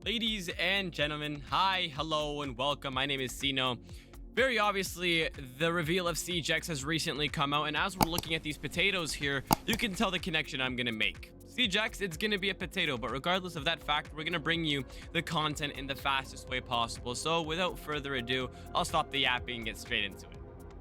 Ladies and gentlemen, hi, hello, and welcome. My name is Sino. Very obviously, the reveal of SHIELDGUARD has recently come out, and as we're looking at these potatoes here, you can tell the connection I'm gonna make. SHIELDGUARD, it's gonna be a potato, but regardless of that fact, we're gonna bring you the content in the fastest way possible. So without further ado, I'll stop the yapping and get straight into it.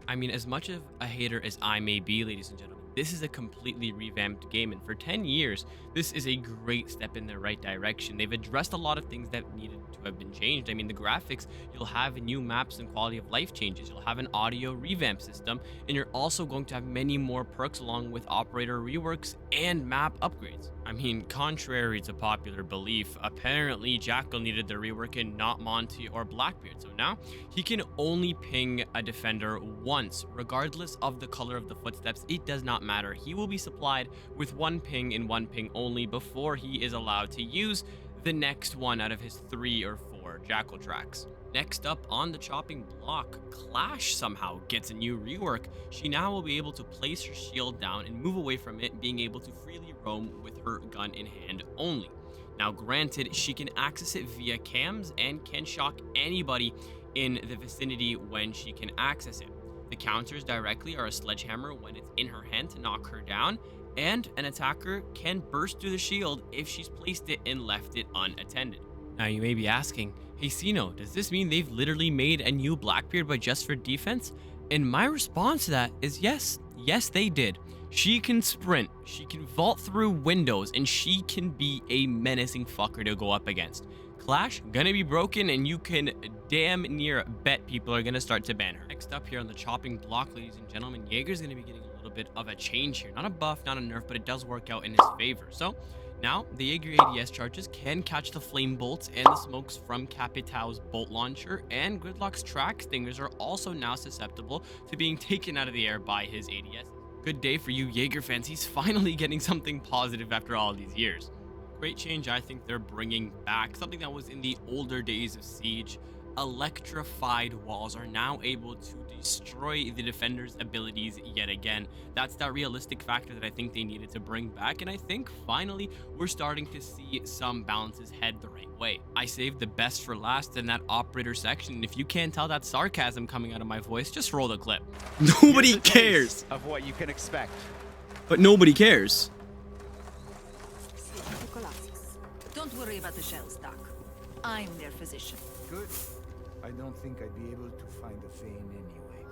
I mean, as much of a hater as I may be, ladies and gentlemen, this is a completely revamped game, and for 10 years, this is a great step in the right direction. They've addressed a lot of things that needed to have been changed. I mean, the graphics, you'll have new maps and quality of life changes. You'll have an audio revamp system, and you're also going to have many more perks along with operator reworks and map upgrades. I mean, contrary to popular belief, apparently Jackal needed the rework and not Monty or Blackbeard. So now he can only ping a defender once, regardless of the color of the footsteps. It does not matter. He will be supplied with one ping and one ping only before he is allowed to use the next one out of his 3 or 4 Jackal tracks. Next up on the chopping block, Clash somehow gets a new rework. She now will be able to place her shield down and move away from it, being able to freely roam with her gun in hand only. Now granted, she can access it via cams and can shock anybody in the vicinity when she can access it. The counters directly are a sledgehammer when it's in her hand to knock her down, and an attacker can burst through the shield if she's placed it and left it unattended. Now you may be asking, hey Sino, does this mean they've literally made a new Blackbeard but just for defense? And my response to that is yes they did. She can sprint, she can vault through windows, and she can be a menacing fucker to go up against. Clash gonna be broken, and you can damn near bet people are gonna start to ban her. Next up here on the chopping block, ladies and gentlemen, Jaeger's gonna be getting a little bit of a change here. Not a buff, not a nerf, but it does work out in his favor. So now the Jaeger ADS charges can catch the flame bolts and the smokes from Capital's bolt launcher, and Gridlock's track stingers are also now susceptible to being taken out of the air by his ADS. Good day for you Jaeger fans. He's finally getting something positive after all these years. Great change I think they're bringing back, something that was in the older days of Siege. Electrified walls are now able to destroy the defender's abilities yet again. That's that realistic factor that I think they needed to bring back, and I think finally we're starting to see some balances head the right way. I saved the best for last in that operator section, and if you can't tell that sarcasm coming out of my voice, just roll the clip. Nobody cares of what you can expect. But nobody cares. Don't worry about the shells, Doc. I'm their physician. Good. I don't think I'd be able to find a vein anyway.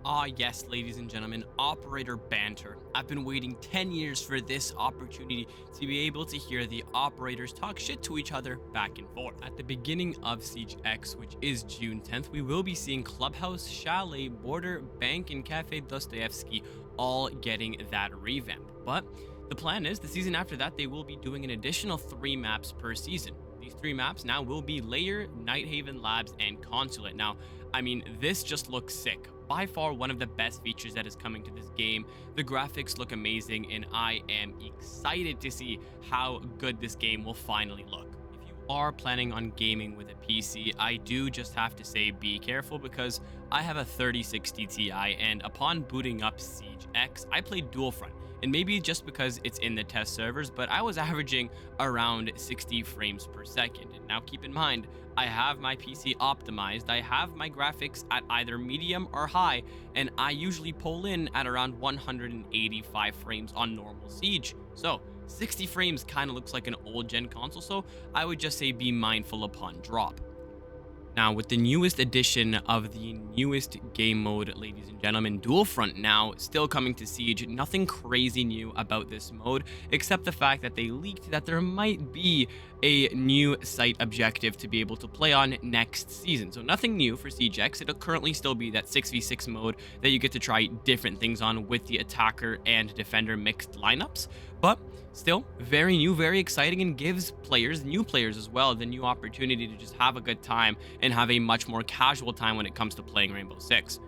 Ah yes, ladies and gentlemen, operator banter. I've been waiting 10 years for this opportunity to be able to hear the operators talk shit to each other back and forth. At the beginning of Siege X, which is June 10th, we will be seeing Clubhouse, Chalet, Border, Bank, and Cafe Dostoevsky all getting that revamp. But the plan is the season after that, they will be doing an additional 3 maps per season. These 3 maps now will be Lair, Nighthaven Labs, and Consulate. Now, I mean, this just looks sick. By far one of the best features that is coming to this game. The graphics look amazing, and I am excited to see how good this game will finally look. If you are planning on gaming with a PC, I do just have to say be careful, because I have a 3060 Ti, and upon booting up Siege X, I played dual front. And maybe just because it's in the test servers, but I was averaging around 60 frames per second. And now keep in mind, I have my PC optimized, I have my graphics at either medium or high, and I usually pull in at around 185 frames on normal Siege. So 60 frames kind of looks like an old gen console, so I would just say be mindful upon drop. Now, with the newest edition of the newest game mode, ladies and gentlemen, Dual Front now still coming to Siege, nothing crazy new about this mode, except the fact that they leaked that there might be a new site objective to be able to play on next season. So nothing new for Siege X. It'll currently still be that 6v6 mode that you get to try different things on with the attacker and defender mixed lineups. But still, very new, very exciting, and gives players, new players as well, the new opportunity to just have a good time and have a much more casual time when it comes to playing Rainbow Six.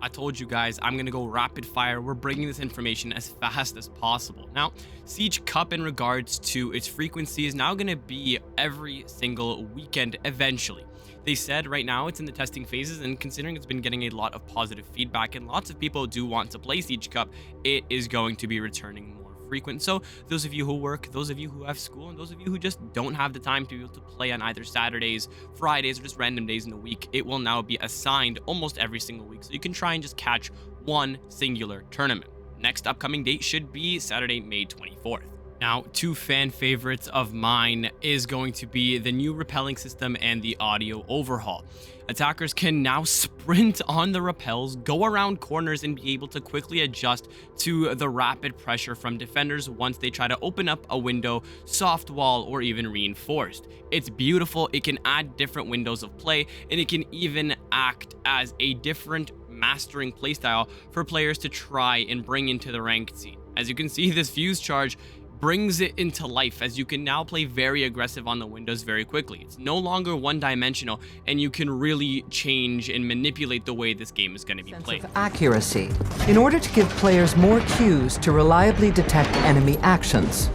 I told you guys I'm gonna go rapid fire. We're bringing this information as fast as possible. Now, Siege Cup in regards to its frequency is now gonna be every single weekend eventually. They said right now it's in the testing phases, and considering it's been getting a lot of positive feedback and lots of people do want to play Siege Cup, it is going to be returning more frequent. So those of you who work, those of you who have school, and those of you who just don't have the time to be able to play on either Saturdays, Fridays, or just random days in the week, it will now be assigned almost every single week. So you can try and just catch one singular tournament. Next upcoming date should be Saturday, May 24th. Now, two fan favorites of mine is going to be the new repelling system and the audio overhaul. Attackers can now sprint on the repels, go around corners, and be able to quickly adjust to the rapid pressure from defenders once they try to open up a window, soft wall, or even reinforced. It's beautiful. It can add different windows of play, and it can even act as a different mastering playstyle for players to try and bring into the ranked scene. As you can see, this fuse charge brings it into life, as you can now play very aggressive on the windows very quickly. It's no longer one-dimensional, and you can really change and manipulate the way this game is going to be played. Sense of accuracy, in order to give players more cues to reliably detect enemy actions.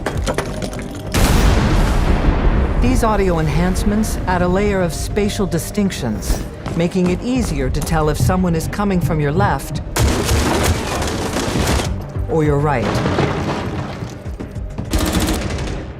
These audio enhancements add a layer of spatial distinctions, making it easier to tell if someone is coming from your left or your right.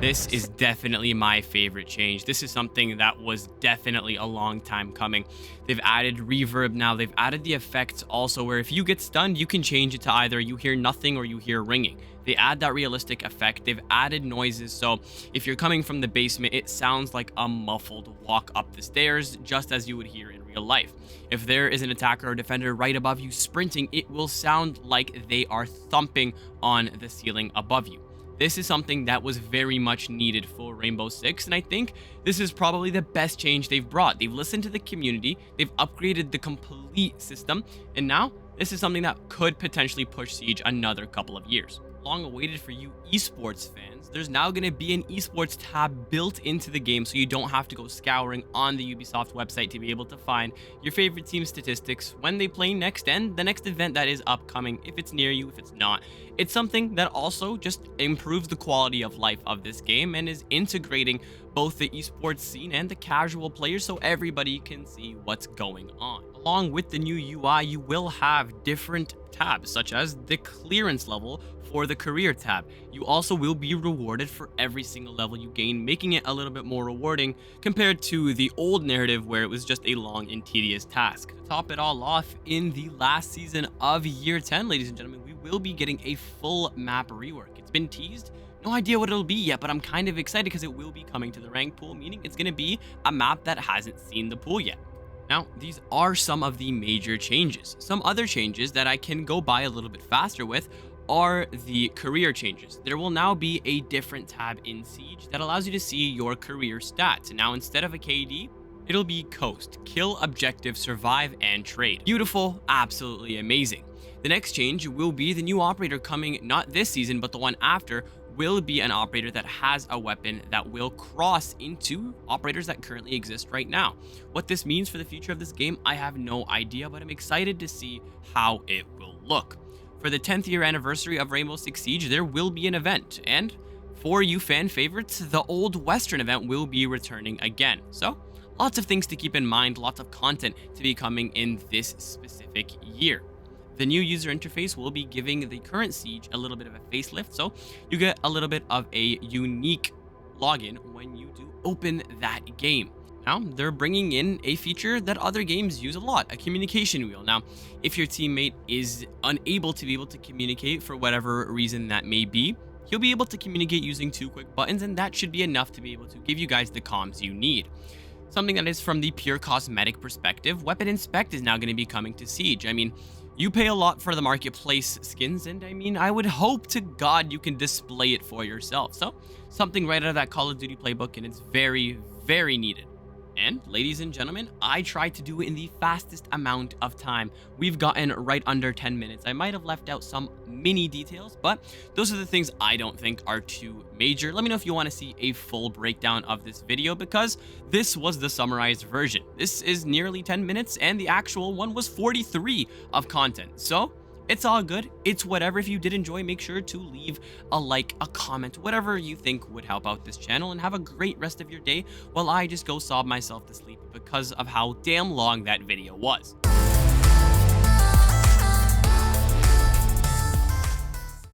This is definitely my favorite change. This is something that was definitely a long time coming. They've added reverb now. They've added the effects also, where if you get stunned, you can change it to either you hear nothing or you hear ringing. They add that realistic effect. They've added noises, so if you're coming from the basement, it sounds like a muffled walk up the stairs, just as you would hear in real life. If there is an attacker or defender right above you sprinting, it will sound like they are thumping on the ceiling above you. This is something that was very much needed for Rainbow Six, and I think this is probably the best change they've brought. They've listened to the community, they've upgraded the complete system, and now this is something that could potentially push Siege another couple of years. Long awaited for you esports fans, there's now going to be an esports tab built into the game, so you don't have to go scouring on the Ubisoft website to be able to find your favorite team's statistics when they play next, and the next event that is upcoming, if it's near you, if it's not. It's something that also just improves the quality of life of this game and is integrating both the esports scene and the casual players, so everybody can see what's going on. Along with the new UI, you will have different tabs, such as the clearance level for the career tab. You also will be rewarded for every single level you gain, making it a little bit more rewarding compared to the old narrative where it was just a long and tedious task. To top it all off, in the last season of Year 10, ladies and gentlemen, we will be getting a full map rework. It's been teased. No idea what it'll be yet, but I'm kind of excited because it will be coming to the ranked pool, meaning it's going to be a map that hasn't seen the pool yet. Now, these are some of the major changes. Some other changes that I can go by a little bit faster with are the career changes. There will now be a different tab in Siege that allows you to see your career stats. Now, instead of a KD, it'll be Coast, Kill, Objective, Survive, and Trade. Beautiful, absolutely amazing. The next change will be the new operator coming not this season, but the one after, will be an operator that has a weapon that will cross into operators that currently exist right now. What this means for the future of this game, I have no idea, but I'm excited to see how it will look. For the 10th year anniversary of Rainbow Six Siege, there will be an event, and for you fan favorites, the old Western event will be returning again. So, lots of things to keep in mind, lots of content to be coming in this specific year. The new user interface will be giving the current Siege a little bit of a facelift, so you get a little bit of a unique login when you do open that game. Now, they're bringing in a feature that other games use a lot, a communication wheel. Now, if your teammate is unable to be able to communicate for whatever reason that may be, he'll be able to communicate using 2 quick buttons, and that should be enough to be able to give you guys the comms you need. Something that is from the pure cosmetic perspective, Weapon Inspect is now going to be coming to Siege. I mean, you pay a lot for the marketplace skins, and I mean, I would hope to God you can display it for yourself. So, something right out of that Call of Duty playbook, and it's very, very needed. And, ladies and gentlemen, I tried to do it in the fastest amount of time. We've gotten right under 10 minutes. I might have left out some mini details, but those are the things I don't think are too major. Let me know if you want to see a full breakdown of this video, because this was the summarized version. This is nearly 10 minutes, and the actual one was 43 of content. So, it's all good. It's whatever. If you did enjoy, make sure to leave a like, a comment, whatever you think would help out this channel, and have a great rest of your day while I just go sob myself to sleep because of how damn long that video was.